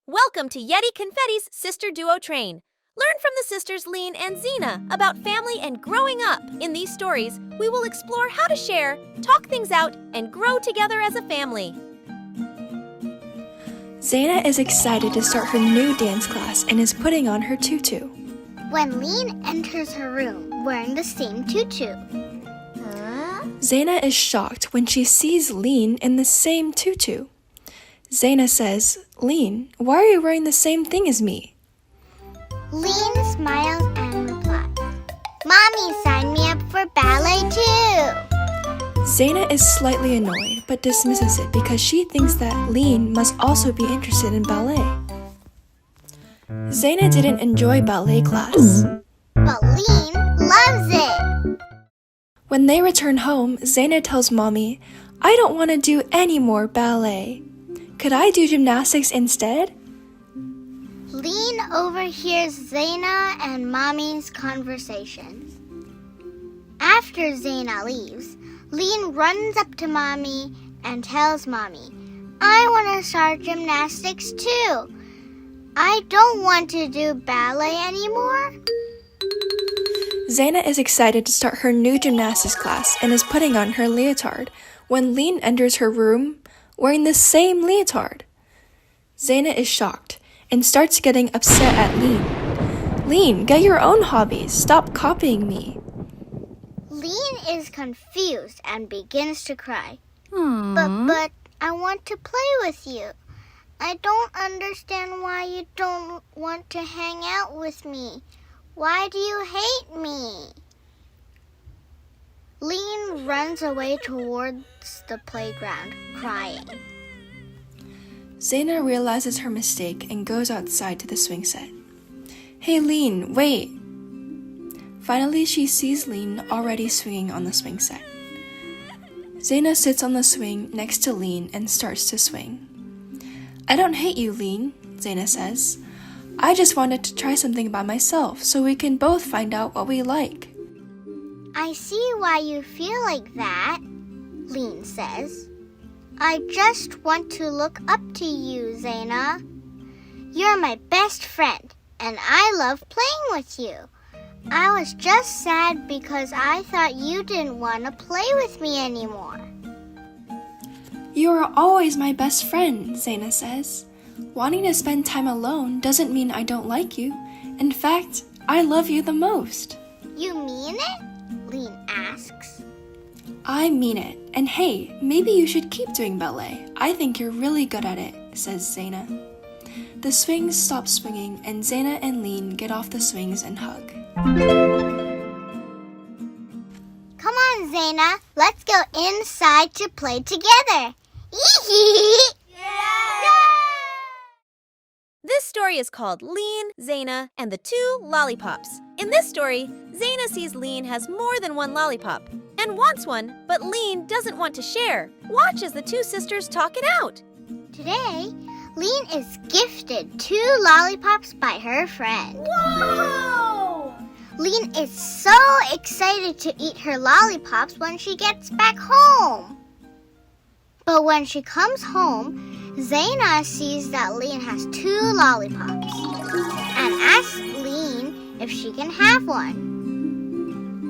Welcome to Yeti Confetti's Sister Duo Train. Learn from the sisters Leen and Zeina about family and growing up. In these stories, we will explore how to share, talk things out, and grow together as a family. Zeina is excited to start her new dance class and is putting on her tutu. When Leen enters her room wearing the same tutu. Zeina is shocked when she sees Leen in the same tutu. Zeina says, "Leen, why are you wearing the same thing as me?" Leen smiles and replies, "Mommy signed me up for ballet too." Zeina is slightly annoyed but dismisses it because she thinks that Leen must also be interested in ballet. Zeina didn't enjoy ballet class, but Leen loves it. When they return home, Zeina tells Mommy, "I don't want to do any more ballet. Could I do gymnastics instead?" Leen overhears Zeina and Mommy's conversations. After Zeina leaves, Leen runs up to Mommy and tells Mommy, "I want to start gymnastics too. I don't want to do ballet anymore." Zeina is excited to start her new gymnastics class and is putting on her leotard when Leen enters her room wearing the same leotard. Zeina is shocked and starts getting upset at Leen. "Leen, get your own hobbies. Stop copying me." Leen is confused and begins to cry. But I want to play with you. I don't understand why you don't want to hang out with me. Why do you hate me? Leen runs away towards the playground, crying. Zeina realizes her mistake and goes outside to the swing set. "Hey Leen, wait!" Finally, she sees Leen already swinging on the swing set. Zeina sits on the swing next to Leen and starts to swing. "I don't hate you, Leen," Zeina says. "I just wanted to try something by myself so we can both find out what we like." "I see why you feel like that," Leen says. "I just want to look up to you, Zeina. You're my best friend, and I love playing with you. I was just sad because I thought you didn't want to play with me anymore." "You are always my best friend," Zeina says. "Wanting to spend time alone doesn't mean I don't like you. In fact, I love you the most." "You mean it?" Leen asks. "I mean it. And hey, maybe you should keep doing ballet. I think you're really good at it," says Zeina. The swings stop swinging and Zeina and Leen get off the swings and hug. "Come on, Zeina. Let's go inside to play together." This story is called Leen, Zeina, and the Two Lollipops. In this story, Zeina sees Leen has more than one lollipop and wants one, but Leen doesn't want to share. Watch as the two sisters talk it out. Today, Leen is gifted 2 lollipops by her friend. Whoa! Leen is so excited to eat her lollipops when she gets back home. But when she comes home, Zeina sees that Leen has 2 lollipops and asks Leen if she can have one.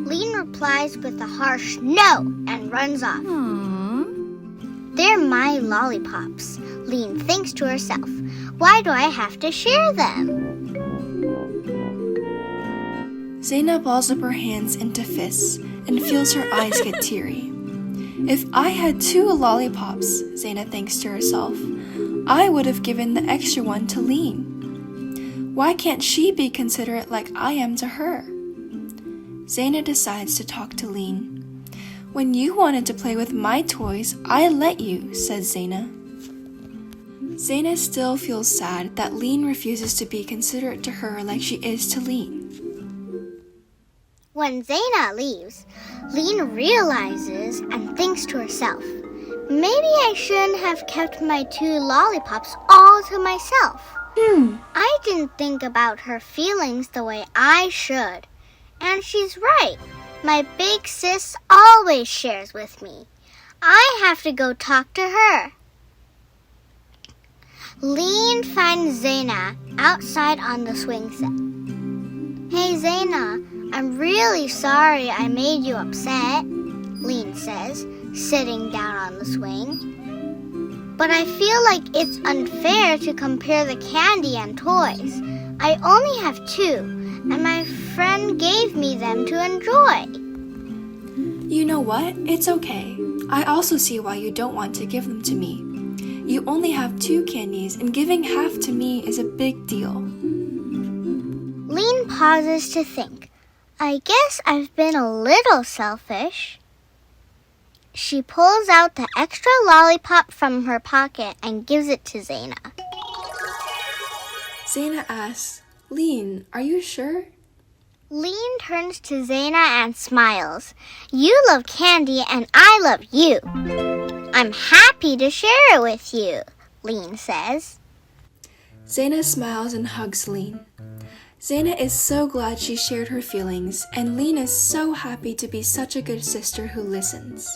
Leen replies with a harsh no and runs off. "They're my lollipops," Leen thinks to herself. "Why do I have to share them?" Zeina balls up her hands into fists and feels her eyes get teary. "If I had 2 lollipops," Zeina thinks to herself, "I would have given the extra one to Leen. Why can't she be considerate like I am to her?" Zeina decides to talk to Leen. "When you wanted to play with my toys, I let you," says Zeina. Zeina still feels sad that Leen refuses to be considerate to her like she is to Leen. When Zeina leaves, Leen realizes and thinks to herself, "Maybe I shouldn't have kept my 2 lollipops all to myself. I didn't think about her feelings the way I should. And she's right. My big sis always shares with me. I have to go talk to her." Leen finds Zeina outside on the swing set. Hey Zeina, I'm really sorry I made you upset, Leen says, sitting down on the swing. But I feel like it's unfair to compare the candy and toys. I only have 2, and my friend gave me them to enjoy. You know what? It's okay. I also see why you don't want to give them to me. You only have 2 candies, and giving half to me is a big deal. Leen pauses to think. I guess I've been a little selfish. She pulls out the extra lollipop from her pocket and gives it to Zeina. Zeina asks, Leen, are you sure? Leen turns to Zeina and smiles. You love candy and I love you. I'm happy to share it with you, Leen says. Zeina smiles and hugs Leen. Zeina is so glad she shared her feelings, and Leen is so happy to be such a good sister who listens.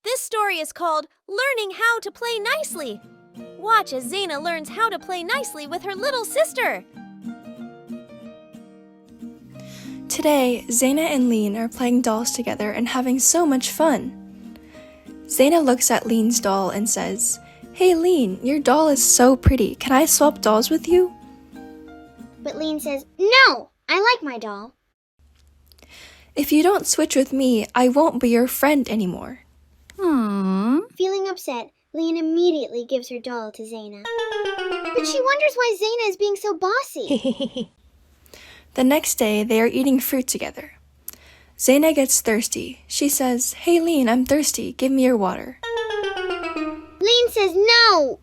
This story is called Learning How to Play Nicely. Watch as Zeina learns how to play nicely with her little sister. Today, Zeina and Leen are playing dolls together and having so much fun. Zeina looks at Leen's doll and says, Hey Leen, your doll is so pretty. Can I swap dolls with you? But Leen says, No, I like my doll. If you don't switch with me, I won't be your friend anymore. Feeling upset, Leen immediately gives her doll to Zeina. But she wonders why Zeina is being so bossy. The next day, they are eating fruit together. Zeina gets thirsty. She says, Hey Leen, I'm thirsty. Give me your water. Leen says no.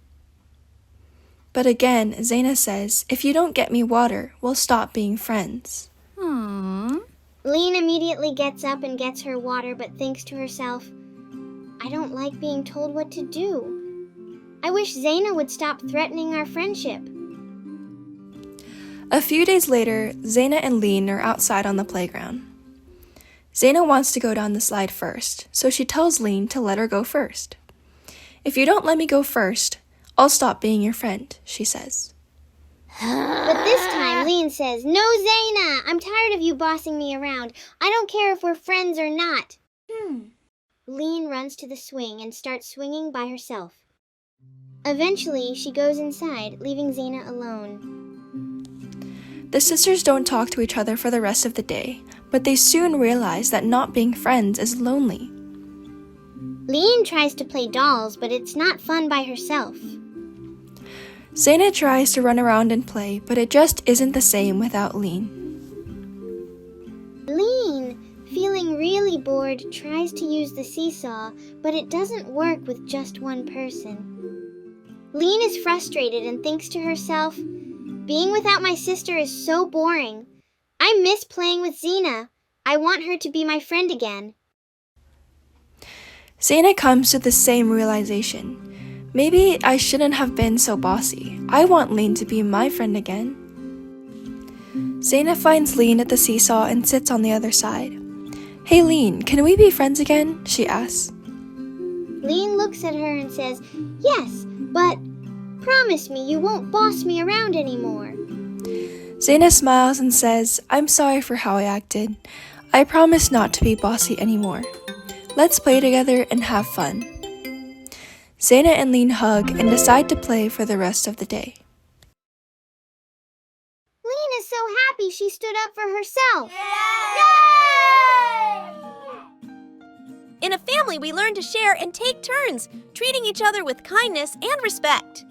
But again, Zeina says, If you don't get me water, we'll stop being friends. Leen immediately gets up and gets her water, but thinks to herself, I don't like being told what to do. I wish Zeina would stop threatening our friendship. A few days later, Zeina and Leen are outside on the playground. Zeina wants to go down the slide first, so she tells Leen to let her go first. If you don't let me go first, I'll stop being your friend, she says. But this time, Leen says, No, Zeina, I'm tired of you bossing me around. I don't care if we're friends or not. Leen runs to the swing and starts swinging by herself. Eventually, she goes inside, leaving Zeina alone. The sisters don't talk to each other for the rest of the day, but they soon realize that not being friends is lonely. Leen tries to play dolls, but it's not fun by herself. Zeina tries to run around and play, but it just isn't the same without Leen. Leen, feeling really bored, tries to use the seesaw, but it doesn't work with just one person. Leen is frustrated and thinks to herself, Being without my sister is so boring. I miss playing with Zeina. I want her to be my friend again. Zeina comes to the same realization. Maybe I shouldn't have been so bossy. I want Leen to be my friend again. Zeina finds Leen at the seesaw and sits on the other side. Hey Leen, can we be friends again? She asks. Leen looks at her and says, Yes, but promise me you won't boss me around anymore. Zeina smiles and says, I'm sorry for how I acted. I promise not to be bossy anymore. Let's play together and have fun. Zeina and Leen hug and decide to play for the rest of the day. Leen is so happy she stood up for herself. In a family, we learn to share and take turns, treating each other with kindness and respect.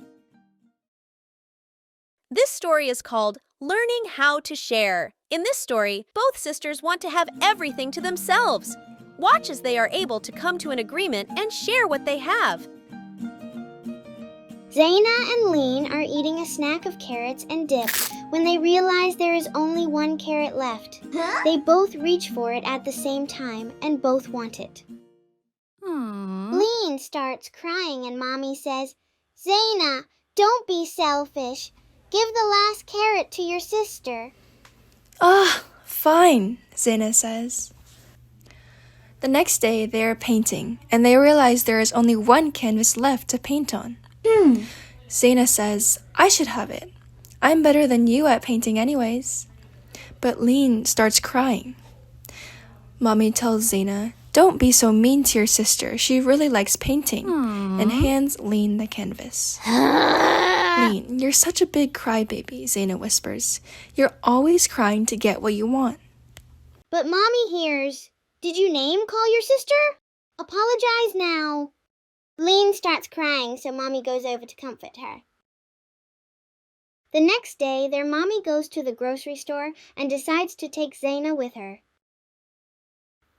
This story is called Learning How to Share. In this story, both sisters want to have everything to themselves. Watch as they are able to come to an agreement and share what they have. Zeina and Leen are eating a snack of carrots and dip when they realize there is only one carrot left. They both reach for it at the same time and both want it. Leen starts crying and Mommy says, Zeina, don't be selfish. Give the last carrot to your sister. Fine, Zeina says. The next day, they are painting, and they realize there is only one canvas left to paint on. Zeina says, I should have it. I'm better than you at painting anyways. But Leen starts crying. Mommy tells Zeina, don't be so mean to your sister. She really likes painting. And hands Leen the canvas. Leen, you're such a big crybaby, Zeina whispers. You're always crying to get what you want. But Mommy hears, did you name call your sister? Apologize now. Leen starts crying, so Mommy goes over to comfort her. The next day, their mommy goes to the grocery store and decides to take Zeina with her.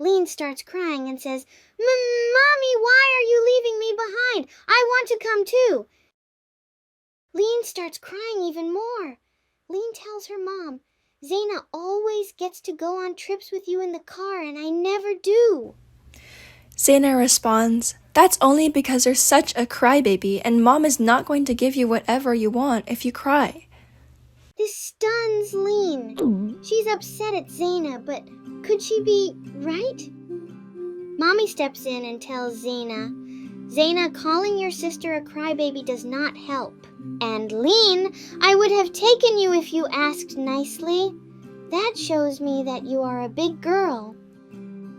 Leen starts crying and says, Mommy, why are you leaving me behind? I want to come too. Leen starts crying even more. Leen tells her mom, Zeina always gets to go on trips with you in the car and I never do. Zeina responds, that's only because you're such a crybaby and Mom is not going to give you whatever you want if you cry. This stuns Leen. She's upset at Zeina, but could she be right? Mommy steps in and tells Zeina, calling your sister a crybaby does not help. And Leen, I would have taken you if you asked nicely. That shows me that you are a big girl.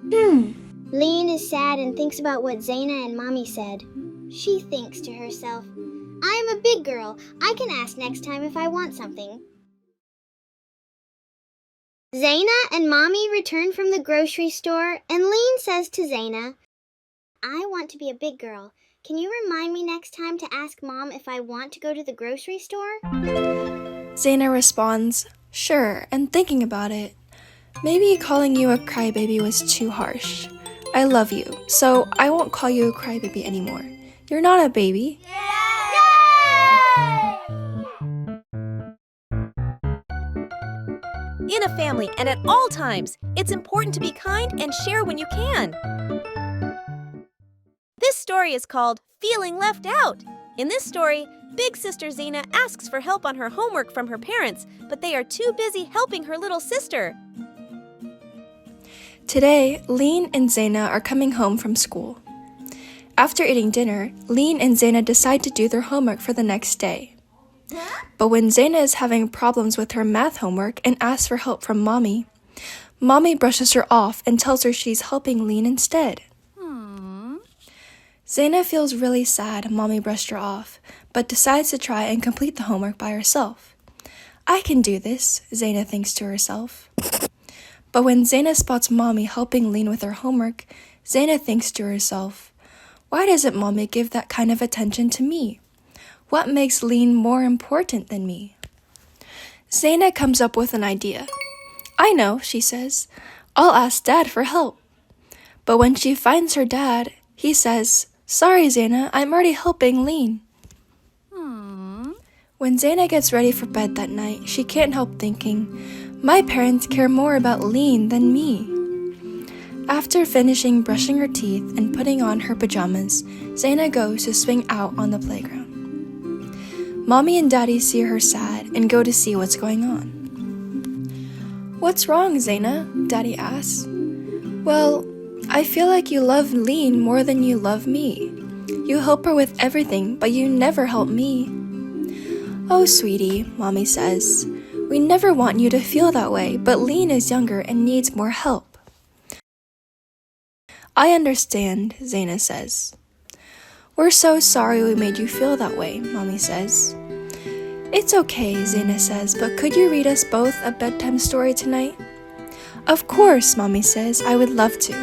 Leen is sad and thinks about what Zeina and Mommy said. She thinks to herself, I am a big girl. I can ask next time if I want something. Zeina and Mommy return from the grocery store, and Leen says to Zeina, I want to be a big girl. Can you remind me next time to ask Mom if I want to go to the grocery store? Zeina responds, sure, and thinking about it, maybe calling you a crybaby was too harsh. I love you, so I won't call you a crybaby anymore. You're not a baby. In a family and at all times, it's important to be kind and share when you can. This story is called Feeling Left Out. In this story, big sister Zeina asks for help on her homework from her parents, but they are too busy helping her little sister. Today, Leen and Zeina are coming home from school. After eating dinner, Leen and Zeina decide to do their homework for the next day. But when Zeina is having problems with her math homework and asks for help from Mommy, Mommy brushes her off and tells her she's helping Leen instead. Zeina feels really sad Mommy brushed her off, but decides to try and complete the homework by herself. I can do this, Zeina thinks to herself. But when Zeina spots Mommy helping Leen with her homework, Zeina thinks to herself, why doesn't Mommy give that kind of attention to me? What makes Leen more important than me? Zeina comes up with an idea. I know, she says. I'll ask Dad for help. But when she finds her dad, he says, sorry, Zeina, I'm already helping Leen. When Zeina gets ready for bed that night, she can't help thinking, my parents care more about Leen than me. After finishing brushing her teeth and putting on her pajamas, Zeina goes to swing out on the playground. Mommy and Daddy see her sad and go to see what's going on. What's wrong, Zeina? Daddy asks. Well, I feel like you love Leen more than you love me. You help her with everything, but you never help me. Oh, sweetie, Mommy says. We never want you to feel that way, but Leen is younger and needs more help. I understand, Zeina says. We're so sorry we made you feel that way, Mommy says. It's okay, Zeina says, but could you read us both a bedtime story tonight? Of course, Mommy says, I would love to.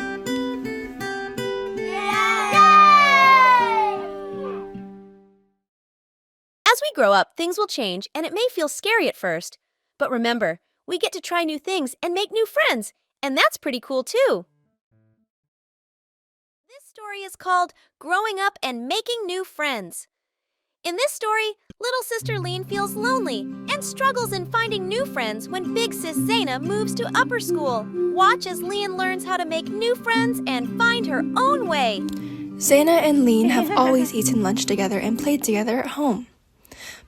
As we grow up, things will change and it may feel scary at first. But remember, we get to try new things and make new friends, and that's pretty cool too. This story is called Growing Up and Making New Friends. In this story, little sister Leen feels lonely and struggles in finding new friends when big sis Zeina moves to upper school. Watch as Leen learns how to make new friends and find her own way. Zeina and Leen have always eaten lunch together and played together at home.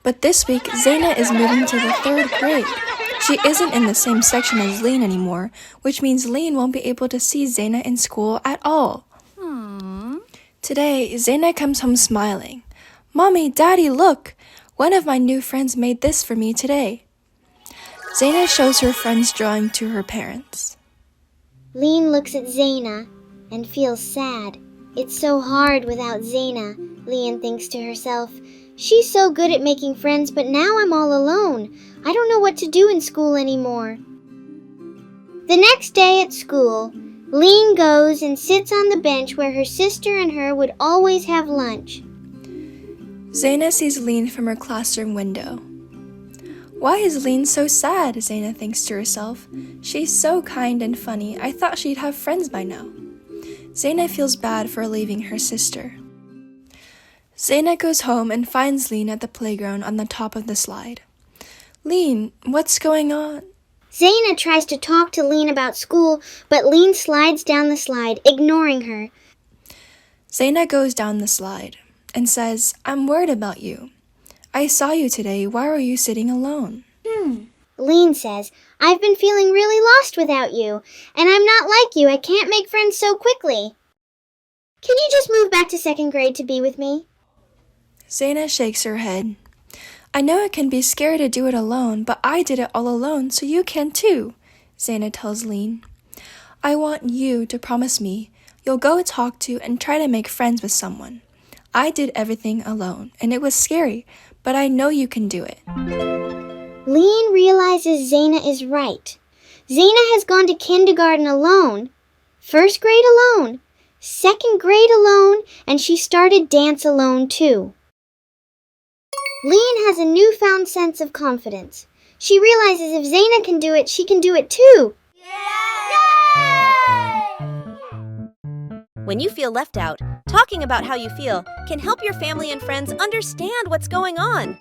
But this week, Zeina is moving to the 3rd grade. She isn't in the same section as Leen anymore, which means Leen won't be able to see Zeina in school at all. Today, Zeina comes home smiling. Mommy, Daddy, look! One of my new friends made this for me today. Zeina shows her friend's drawing to her parents. Leen looks at Zeina and feels sad. It's so hard without Zeina, Leen thinks to herself. She's so good at making friends, but now I'm all alone. I don't know what to do in school anymore. The next day at school, Leen goes and sits on the bench where her sister and her would always have lunch. Zeina sees Leen from her classroom window. Why is Leen so sad? Zeina thinks to herself. She's so kind and funny. I thought she'd have friends by now. Zeina feels bad for leaving her sister. Zeina goes home and finds Leen at the playground on the top of the slide. Leen, what's going on? Zeina tries to talk to Leen about school, but Leen slides down the slide, ignoring her. Zeina goes down the slide and says, I'm worried about you. I saw you today. Why were you sitting alone? Leen says, I've been feeling really lost without you, and I'm not like you. I can't make friends so quickly. Can you just move back to second grade to be with me? Zeina shakes her head. I know it can be scary to do it alone, but I did it all alone, so you can too, Zeina tells Leen. I want you to promise me you'll go talk to and try to make friends with someone. I did everything alone, and it was scary, but I know you can do it. Leen realizes Zeina is right. Zeina has gone to kindergarten alone, first grade alone, second grade alone, and she started dance alone too. Leen has a newfound sense of confidence. She realizes if Zeina can do it, she can do it too. When you feel left out, talking about how you feel can help your family and friends understand what's going on.